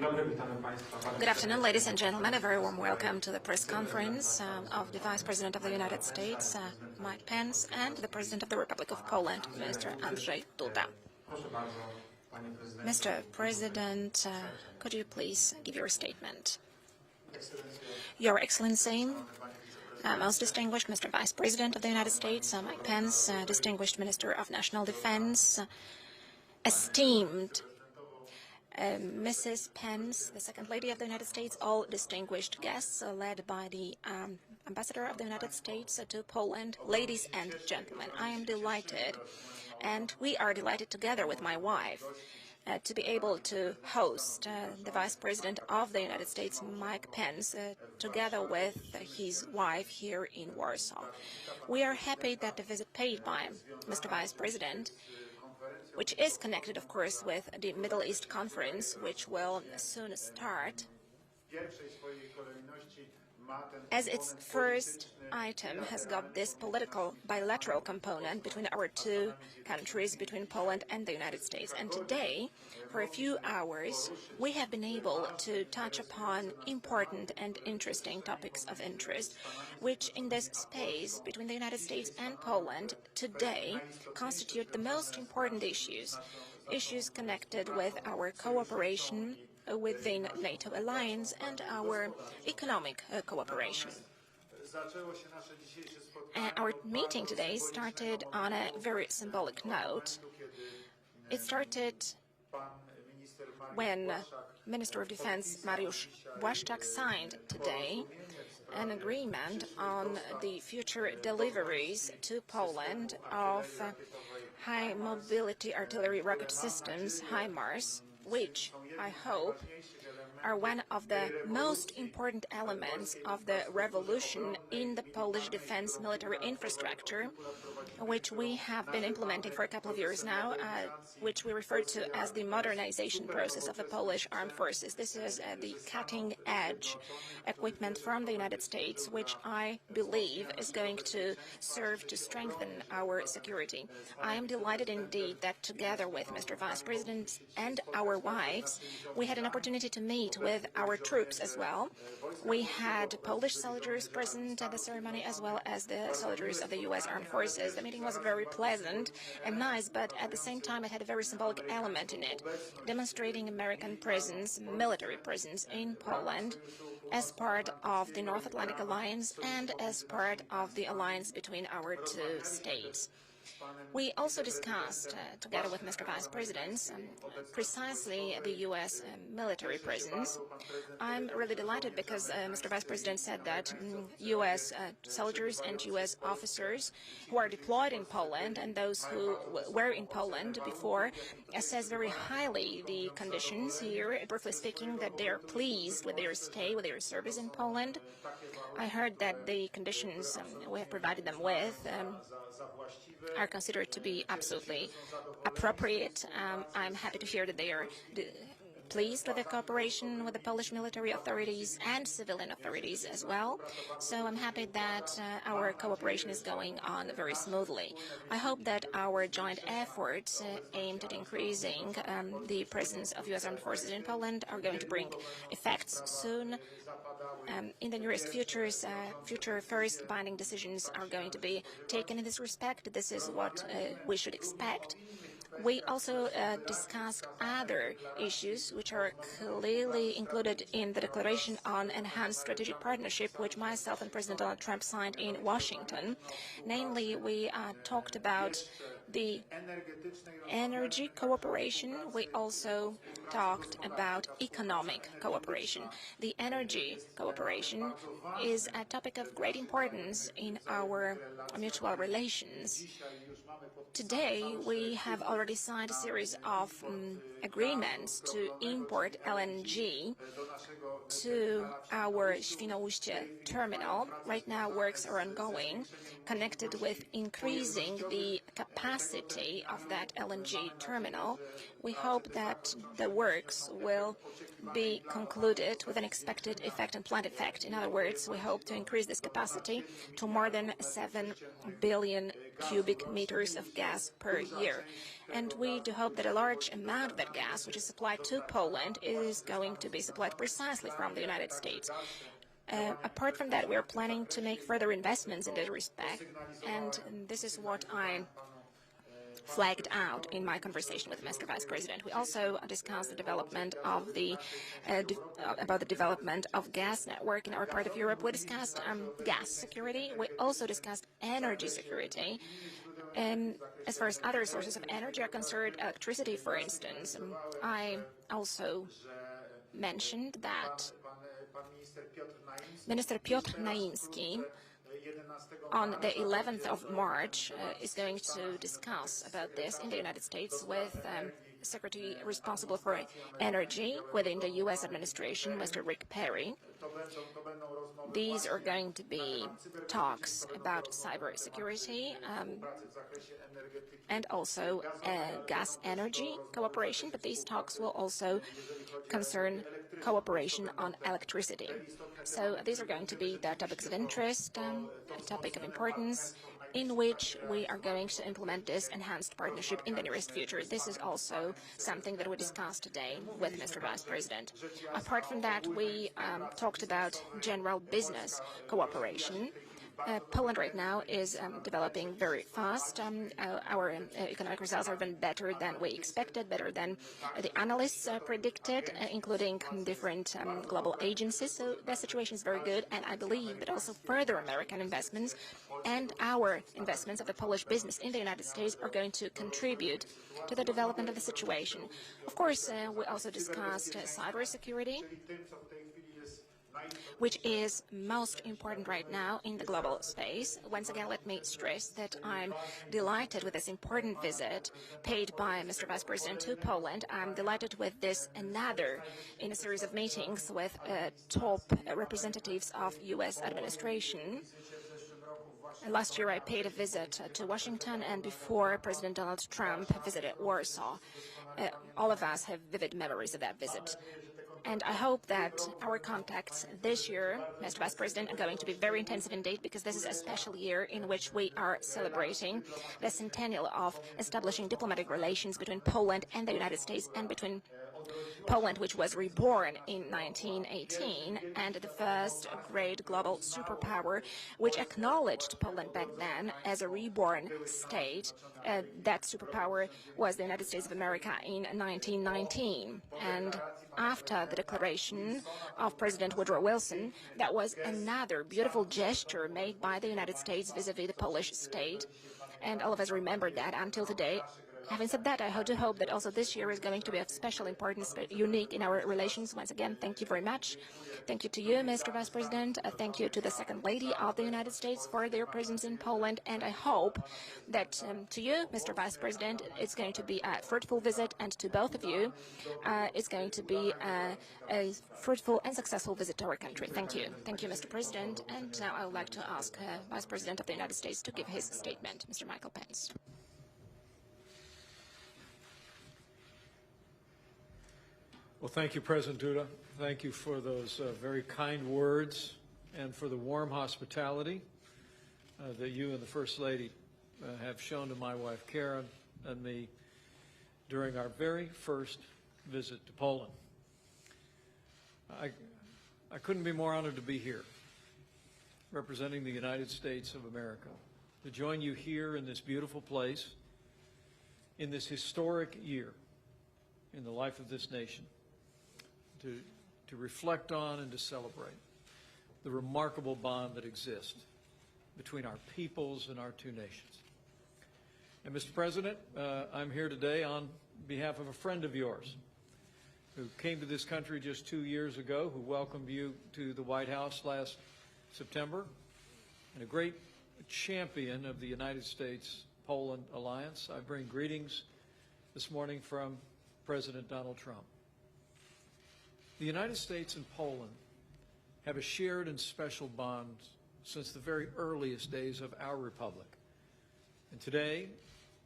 Good afternoon, ladies and gentlemen. A very warm welcome to the press conference of the Vice President of the United States, Mike Pence, and the President of the Republic of Poland, Mr. Andrzej Duda. Mr. President, could you please give your statement? Your Excellency, most distinguished Mr. Vice President of the United States, Mike Pence, distinguished Minister of National Defense, esteemed Mrs. Pence, the Second Lady of the United States, all distinguished guests, led by the Ambassador of the United States to Poland, ladies and gentlemen. I am delighted, and we are delighted together with my wife, to be able to host the Vice President of the United States, Mike Pence, together with his wife here in Warsaw. We are happy that the visit paid by Mr. Vice President, which is connected, of course, with the Middle East Conference, which will soon start, as its first item has got this political bilateral component between our two countries, between Poland and the United States. And today, for a few hours, we have been able to touch upon important and interesting topics of interest, which in this space between the United States and Poland today constitute the most important issues connected with our cooperation within NATO alliance and our economic cooperation. Our meeting today started on a very symbolic note. It started when Minister of Defense Mariusz Błaszczak signed today an agreement on the future deliveries to Poland of high-mobility artillery rocket systems, HIMARS, which I hope are one of the most important elements of the revolution in the Polish defense military infrastructure, which we have been implementing for a couple of years now, which we refer to as the modernization process of the Polish armed forces. This is the cutting-edge equipment from the United States, which I believe is going to serve to strengthen our security. I am delighted indeed that together with Mr. Vice President and our wives, we had an opportunity to meet with our troops as well. We had Polish soldiers present at the ceremony as well as the soldiers of the U.S. Armed Forces. The meeting was very pleasant and nice, but at the same time it had a very symbolic element in it, demonstrating American presence, military presence in Poland as part of the North Atlantic Alliance and as part of the alliance between our two states. We also discussed, together with Mr. Vice President, precisely the U.S. military presence. I'm really delighted because Mr. Vice President said that U.S. soldiers and U.S. officers who are deployed in Poland and those who were in Poland before assess very highly the conditions here, briefly speaking, that they are pleased with their stay, with their service in Poland. I heard that the conditions we have provided them with are considered to be absolutely appropriate. I'm happy to hear that they are pleased with the cooperation with the Polish military authorities and civilian authorities as well. So I'm happy that our cooperation is going on very smoothly. I hope that our joint efforts aimed at increasing the presence of U.S. armed forces in Poland are going to bring effects soon. In the nearest future, first binding decisions are going to be taken in this respect. This is what we should expect. We also discussed other issues which are clearly included in the Declaration on Enhanced Strategic Partnership, which myself and President Donald Trump signed in Washington. Namely, we talked about the energy cooperation. We also talked about economic cooperation. The energy cooperation is a topic of great importance in our mutual relations. Today, we have already signed a series of agreements to import LNG to our Świnoujście terminal. Right now, works are ongoing, connected with increasing the capacity of that LNG terminal. We hope that the works will be concluded with an expected effect and planned effect. In other words, we hope to increase this capacity to more than 7 billion cubic meters of gas per year. And we do hope that a large amount of that gas, which is supplied to Poland, is going to be supplied precisely from the United States. Apart from that, we are planning to make further investments in that respect, and this is what I flagged out in my conversation with Mr. Vice President. We also discussed the development of about the development of gas network in our part of Europe. We discussed gas security. We also discussed energy security. As far as other sources of energy are concerned, electricity, for instance, I also mentioned that Minister Piotr Naimski on the 11th of March is going to discuss about this in the United States with Secretary responsible for energy within the U.S. administration, Mr. Rick Perry. These are going to be talks about cybersecurity and also gas energy cooperation, but these talks will also concern cooperation on electricity. So these are going to be the topics of interest, a topic of importance, in which we are going to implement this enhanced partnership in the nearest future. This is also something that we discussed today with Mr. Vice President. Apart from that, we talked about general business cooperation. Poland right now is developing very fast. Our economic results are even better than we expected, better than the analysts predicted, including different global agencies. So the situation is very good, and I believe that also further American investments and our investments of the Polish business in the United States are going to contribute to the development of the situation. Of course, we also discussed cybersecurity, which is most important right now in the global space. Once again, let me stress that I'm delighted with this important visit paid by Mr. Vice President to Poland. I'm delighted with this another in a series of meetings with top representatives of U.S. administration. Last year, I paid a visit to Washington, and before President Donald Trump visited Warsaw. All of us have vivid memories of that visit. And I hope that our contacts this year, Mr. Vice President, are going to be very intensive indeed, because this is a special year in which we are celebrating the centennial of establishing diplomatic relations between Poland and the United States, and between Poland, which was reborn in 1918, and the first great global superpower, which acknowledged Poland back then as a reborn state. That superpower was the United States of America in 1919. And after the declaration of President Woodrow Wilson, that was another beautiful gesture made by the United States vis-à-vis the Polish state. And all of us remember that until today. Having said that, I do hope that also this year is going to be of special importance, unique in our relations. Once again, thank you very much. Thank you to you, Mr. Vice President. Thank you to the Second Lady of the United States for their presence in Poland. And I hope that to you, Mr. Vice President, it's going to be a fruitful visit, and to both of you, it's going to be a fruitful and successful visit to our country. Thank you. Thank you, Mr. President. And now I would like to ask Vice President of the United States to give his statement, Mr. Michael Pence. Well, thank you, President Duda. Thank you for those very kind words and for the warm hospitality that you and the First Lady have shown to my wife, Karen, and me during our very first visit to Poland. I couldn't be more honored to be here, representing the United States of America, to join you here in this beautiful place, in this historic year in the life of this nation. To reflect on and to celebrate the remarkable bond that exists between our peoples and our two nations. And Mr. President, I'm here today on behalf of a friend of yours who came to this country just 2 years ago, who welcomed you to the White House last September, and a great champion of the United States-Poland alliance. I bring greetings this morning from President Donald Trump. The United States and Poland have a shared and special bond since the very earliest days of our republic. And today,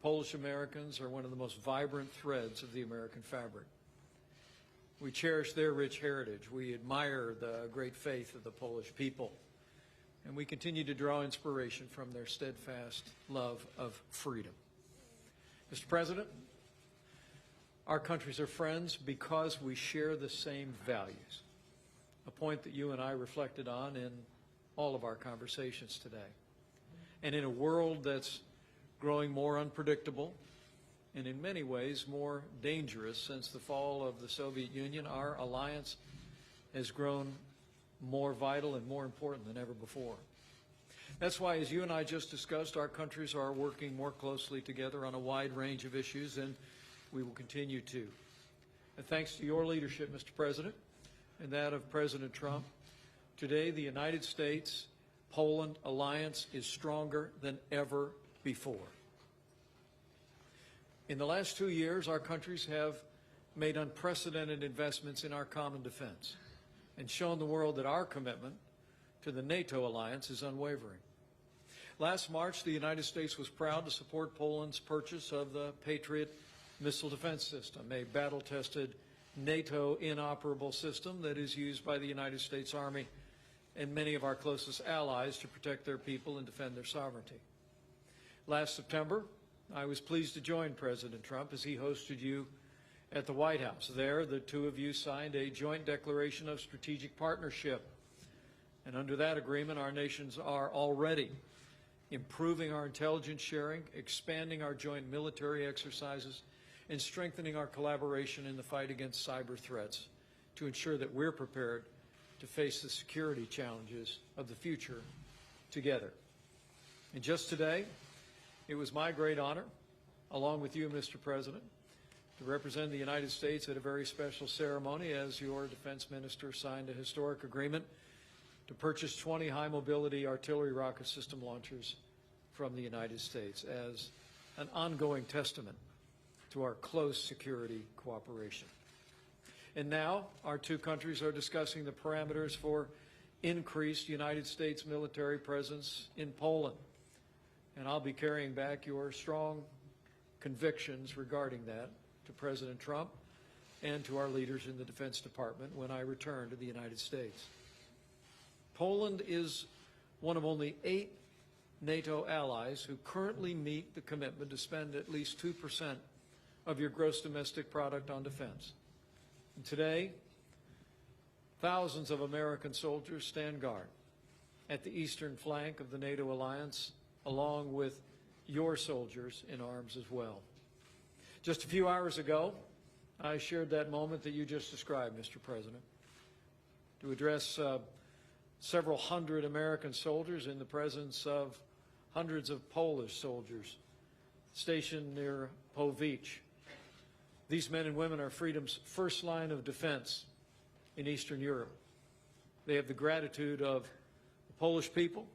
Polish Americans are one of the most vibrant threads of the American fabric. We cherish their rich heritage. We admire the great faith of the Polish people and we continue to draw inspiration from their steadfast love of freedom. Mr. President, our countries are friends because we share the same values, a point that you and I reflected on in all of our conversations today. And in a world that's growing more unpredictable and in many ways more dangerous since the fall of the Soviet Union, our alliance has grown more vital and more important than ever before. That's why, as you and I just discussed, our countries are working more closely together on a wide range of issues, and we will continue to. And thanks to your leadership, Mr. President, and that of President Trump, today the United States-Poland alliance is stronger than ever before. In the last 2 years, our countries have made unprecedented investments in our common defense and shown the world that our commitment to the NATO alliance is unwavering. Last March, the United States was proud to support Poland's purchase of the Patriot missile defense system, a battle-tested NATO inoperable system that is used by the United States Army and many of our closest allies to protect their people and defend their sovereignty. Last September, I was pleased to join President Trump as he hosted you at the White House. There, the two of you signed a joint declaration of strategic partnership. And under that agreement, our nations are already improving our intelligence sharing, expanding our joint military exercises, and strengthening our collaboration in the fight against cyber threats to ensure that we're prepared to face the security challenges of the future together. And just today, it was my great honor, along with you, Mr. President, to represent the United States at a very special ceremony as your defense minister signed a historic agreement to purchase 20 high-mobility artillery rocket system launchers from the United States as an ongoing testament to our close security cooperation. And now our two countries are discussing the parameters for increased United States military presence in Poland. And I'll be carrying back your strong convictions regarding that to President Trump and to our leaders in the Defense Department when I return to the United States. Poland is one of only 8 NATO allies who currently meet the commitment to spend at least 2% of your gross domestic product on defense. And today, thousands of American soldiers stand guard at the eastern flank of the NATO alliance, along with your soldiers in arms as well. Just a few hours ago, I shared that moment that you just described, Mr. President, to address several hundred American soldiers in the presence of hundreds of Polish soldiers stationed near Powice. These men and women are freedom's first line of defense in Eastern Europe. They have the gratitude of the Polish people,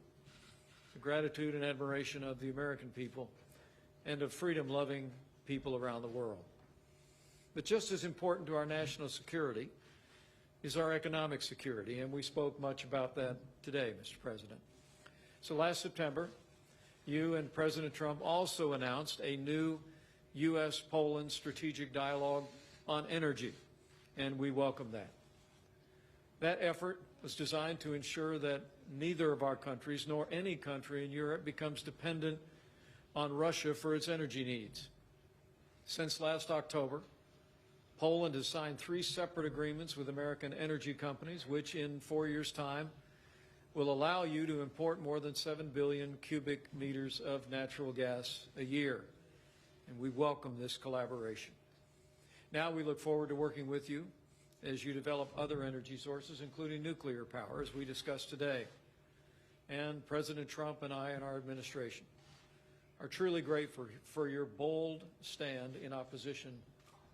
the gratitude and admiration of the American people, and of freedom-loving people around the world. But just as important to our national security is our economic security, and we spoke much about that today, Mr. President. So last September, you and President Trump also announced a new U.S.-Poland strategic dialogue on energy, and we welcome that. That effort was designed to ensure that neither of our countries, nor any country in Europe, becomes dependent on Russia for its energy needs. Since last October, Poland has signed 3 separate agreements with American energy companies, which in 4 years' time will allow you to import more than 7 billion cubic meters of natural gas a year. And we welcome this collaboration. Now we look forward to working with you as you develop other energy sources, including nuclear power, as we discussed today. And President Trump and I and our administration are truly grateful for your bold stand in opposition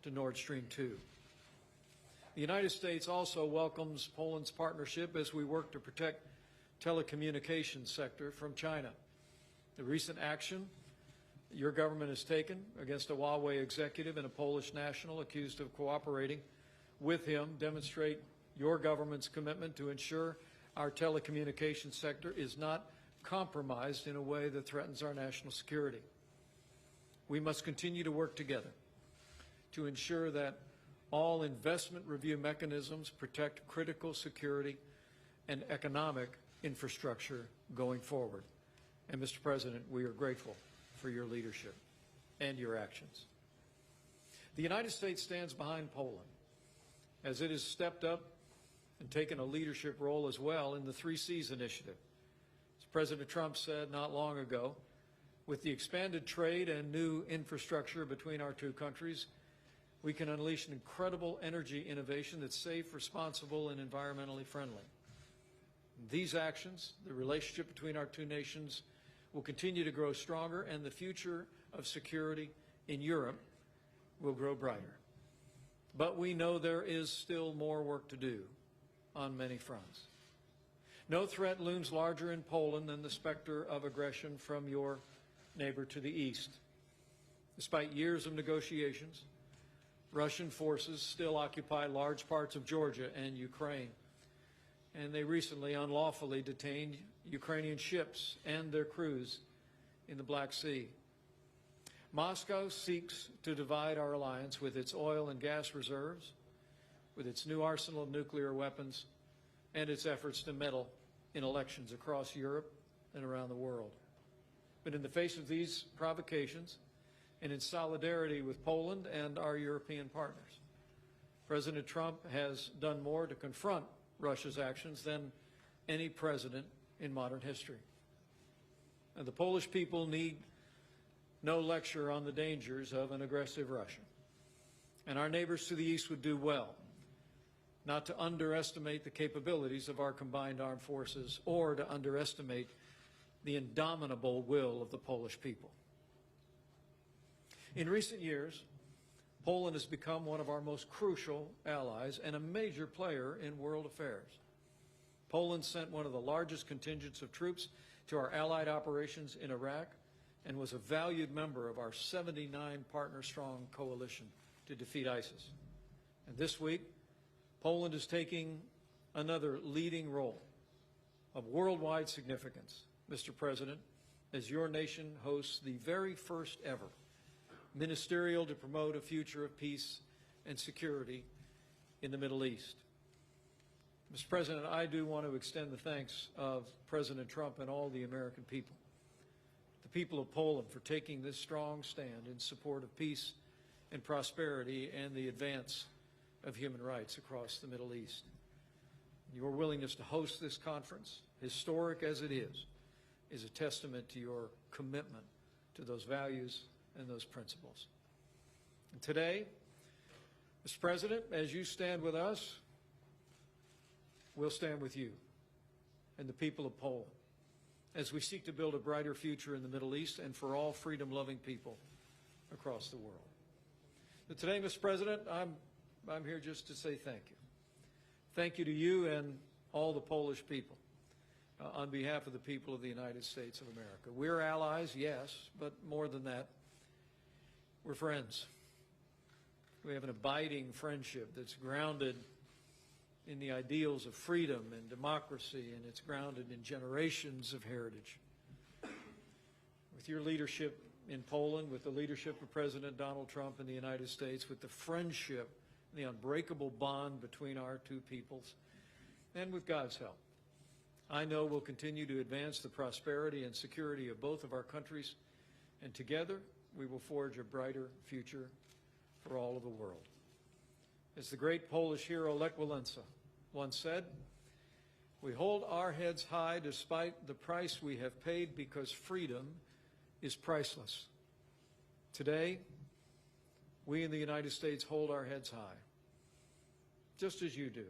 to Nord Stream 2. The United States also welcomes Poland's partnership as we work to protect telecommunications sector from China. The recent action your government has taken against a Huawei executive and a Polish national accused of cooperating with him demonstrate your government's commitment to ensure our telecommunications sector is not compromised in a way that threatens our national security. We must continue to work together to ensure that all investment review mechanisms protect critical security and economic infrastructure going forward. And Mr. President, we are grateful for your leadership and your actions. The United States stands behind Poland as it has stepped up and taken a leadership role as well in the 3 Cs initiative. As President Trump said not long ago, with the expanded trade and new infrastructure between our two countries, we can unleash an incredible energy innovation that's safe, responsible, and environmentally friendly. These actions, the relationship between our two nations, will continue to grow stronger, and the future of security in Europe will grow brighter. But we know there is still more work to do on many fronts. No threat looms larger in Poland than the specter of aggression from your neighbor to the east. Despite years of negotiations, Russian forces still occupy large parts of Georgia and Ukraine, and they recently unlawfully detained Ukrainian ships and their crews in the Black Sea. Moscow seeks to divide our alliance with its oil and gas reserves, with its new arsenal of nuclear weapons, and its efforts to meddle in elections across Europe and around the world. But in the face of these provocations, and in solidarity with Poland and our European partners, President Trump has done more to confront Russia's actions than any president in modern history. And the Polish people need no lecture on the dangers of an aggressive Russia. And our neighbors to the east would do well not to underestimate the capabilities of our combined armed forces or to underestimate the indomitable will of the Polish people. In recent years, Poland has become one of our most crucial allies and a major player in world affairs. Poland sent one of the largest contingents of troops to our allied operations in Iraq and was a valued member of our 79-partner-strong coalition to defeat ISIS. And this week, Poland is taking another leading role of worldwide significance, Mr. President, as your nation hosts the very first ever ministerial to promote a future of peace and security in the Middle East. Mr. President, I do want to extend the thanks of President Trump and all the American people, the people of Poland, for taking this strong stand in support of peace and prosperity and the advance of human rights across the Middle East. Your willingness to host this conference, historic as it is a testament to your commitment to those values and those principles. And today, Mr. President, as you stand with us, we'll stand with you and the people of Poland as we seek to build a brighter future in the Middle East and for all freedom-loving people across the world. But today, Mr. President, I'm here just to say thank you. Thank you to you and all the Polish people on behalf of the people of the United States of America. We're allies, yes, but more than that, we're friends. We have an abiding friendship that's grounded in the ideals of freedom and democracy, and it's grounded in generations of heritage. With your leadership in Poland, with the leadership of President Donald Trump in the United States, with the friendship, the unbreakable bond between our two peoples, and with God's help, I know we'll continue to advance the prosperity and security of both of our countries, and together we will forge a brighter future for all of the world. As the great Polish hero Lech Walesa once said, we hold our heads high despite the price we have paid because freedom is priceless. Today, we in the United States hold our heads high, just as you do,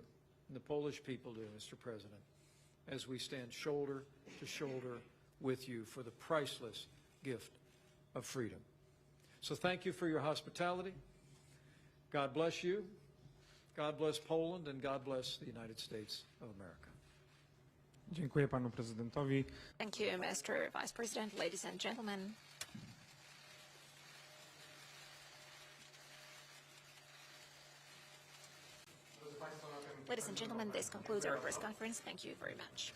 and the Polish people do, Mr. President, as we stand shoulder to shoulder with you for the priceless gift of freedom. So thank you for your hospitality. God bless you. God bless Poland, and God bless the United States of America. Dziękuję panu prezydentowi. Thank you, Mr. Vice President, ladies and gentlemen. Ladies and gentlemen, this concludes our press conference. Thank you very much.